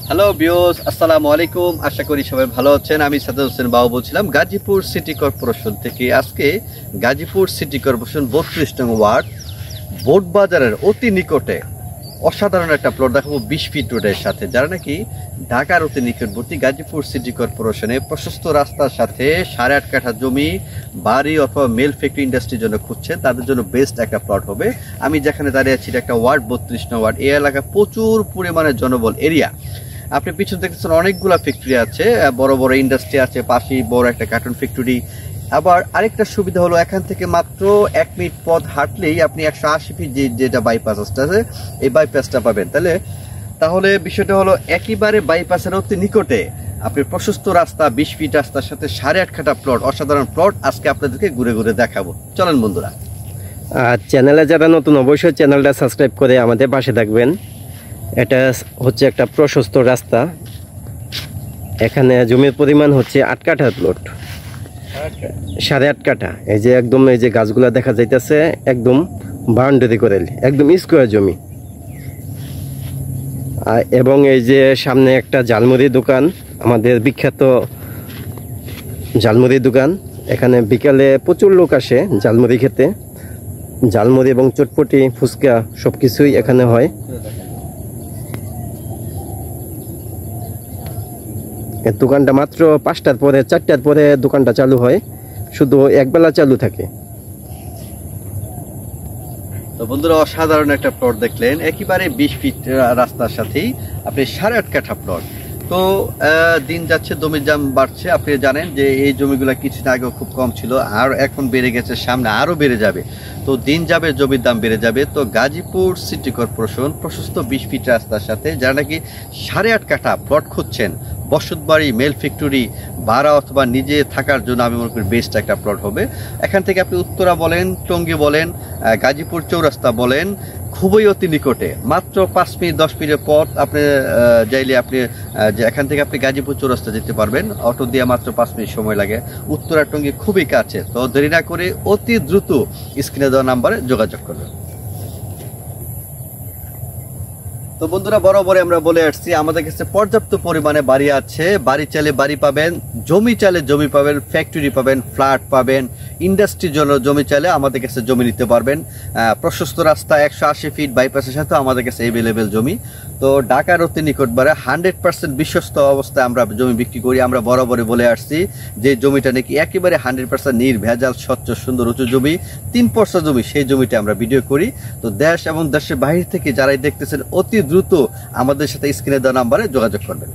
Hello viewers, আসসালামু আলাইকুম। আশা করি সবাই ভালো আছেন। আমি সাজ্জাদ হোসেন বাবু বলছিলাম গাজীপুর সিটি কর্পোরেশন থেকে। আজকে গাজীপুর সিটি কর্পোরেশন 32 নং ওয়ার্ড বোট বাজারের অতি নিকটে অসাধারণ একটা প্লট দেখাবো 20 ফিট রোডের সাথে, যারা নাকি ঢাকার অতি নিকটবর্তী গাজীপুর সিটি কর্পোরেশনে প্রশস্ত রাস্তার সাথে 8.5 কাঠা জমি বাড়ি অথবা মেল ফ্যাক্টরি ইন্ডাস্ট্রির জন্য খুঁজছেন, তাদের জন্য বেস্ট একটা প্লট হবে। আমি যেখানে দাঁড়িয়ে আছি এটা একটা ওয়ার্ড 32 নং ওয়ার্ড। এই এলাকা প্রচুর পরিমাণে জনবল এরিয়া। আপনি পিছন দেখতেছেন অনেকগুলা ফ্যাক্টরি আছে, বড় বড় ইন্ডাস্ট্রি আছে, পাশেই বড় একটা কার্টুন ফ্যাক্টরি। আবার আরেকটা সুবিধা হলো এখান থেকে মাত্র 1 মিনিট পথ হাঁটলেই আপনি 180 ফিট যেটা বাইপাস আছে এই বাইপাসটা পাবেন। তাহলে বিষয়টা হলো একেবারে বাইপাসের অতি নিকটে আপনি প্রশস্ত রাস্তা 20 ফিট রাস্তার সাথে 8.5 কাঠা প্লট, অসাধারণ প্লট আজকে আপনাদেরকে ঘুরে ঘুরে দেখাবো। চলেন বন্ধুরা। চ্যানেলে যারা নতুন অবশ্যই চ্যানেলটা সাবস্ক্রাইব করে আমাদের পাশে থাকবেন। এটা হচ্ছে একটা প্রশস্ত রাস্তা। এখানে জমির পরিমাণ হচ্ছে 8 কাঠা প্লট, 8.5 কাঠা। এই যে একদম এই যে গাছগুলা দেখা যাইতেছে একদম বাউন্ডারি করে, একদম স্কোয়ার জমি। এবং এই যে সামনে একটা ঝালমুড়ি দোকান, আমাদের বিখ্যাত ঝালমুড়ি দোকান। এখানে বিকালে প্রচুর লোক আসে ঝালমুড়ি খেতে। ঝালমুড়ি এবং চটপটি, ফুচকা সবকিছুই এখানে হয়। এই দোকানটা মাত্র 5টার পরে 4টার পরে দোকানটা চালু হয়, শুধু একবেলা চালু থাকে। তো বন্ধুরা, অসাধারণ একটা প্লট দেখলেন, একেবারে 20 ফিট রাস্তার সাথেই আপনি 8.5 কাঠা প্লট। তো দিন যাচ্ছে, জমির দাম বাড়ছে। আপনি জানেন যে এই জমিগুলো কিছুদিন আগেও খুব কম ছিল, আর এখন বেড়ে গেছে, সামনে আরও বেড়ে যাবে। তো দিন যাবে জমির দাম বেড়ে যাবে। তো গাজীপুর সিটি কর্পোরেশন প্রশস্ত 20 ফিট রাস্তার সাথে যারা নাকি 8.5 কাঠা প্লট খুঁজছেন, বসতবাড়ি, মেল ফ্যাক্টরি, ভাড়া অথবা নিজে থাকার জন্য আমি মনে করি বেস্ট একটা প্লট হবে। এখান থেকে আপনি উত্তরা বলেন, টঙ্গী বলেন, গাজীপুর চৌরাস্তা বলেন, খুবই অতি নিকটে, মাত্র 5 মিনিট 10 মিনিটের পথ। আপনি যাইলে আপনি যে এখান থেকে আপনি গাজীপুর চৌরাস্তা যেতে পারবেন, অটো দিয়ে মাত্র 5 মিনিট সময় লাগে। উত্তরা টঙ্গী খুবই কাছে। তো দেরি না করে অতি দ্রুত স্ক্রিনে দেওয়া নাম্বারে যোগাযোগ করবেন। তো বন্ধুরা, বরাবরই আমরা বলে আসছি আমাদের কাছে পর্যাপ্ত পরিমাণে বাড়ি আছে। বাড়ি চাইলে বাড়ি পাবেন, জমি চাইলে জমি পাবেন, ফ্যাক্টরি পাবেন, ফ্ল্যাট পাবেন, ইন্ডাস্ট্রির জন্য জমি চাইলে আমাদের কাছে জমি নিতে পারবেন। প্রশস্ত রাস্তা 180 ফিট বাইপাসের সাথে আমাদের কাছে এভেলেবেল জমি। তো ঢাকার অতি নিকটবারে 100% বিশ্বস্ত অবস্থায় আমরা জমি বিক্রি করি। আমরা বরাবরই বলে আসছি যে জমিটা নাকি একেবারে 100% নির্ভেজাল, স্বচ্ছ, সুন্দর, উঁচু জমি, 3 পর্সা জমি, সেই জমিটা আমরা ভিডিও করি। তো দেশ এবং দেশের বাহির থেকে যারাই দেখতেছেন অতি দ্রুত আমাদের সাথে স্ক্রিনে দেওয়া নাম্বারে যোগাযোগ করবেন।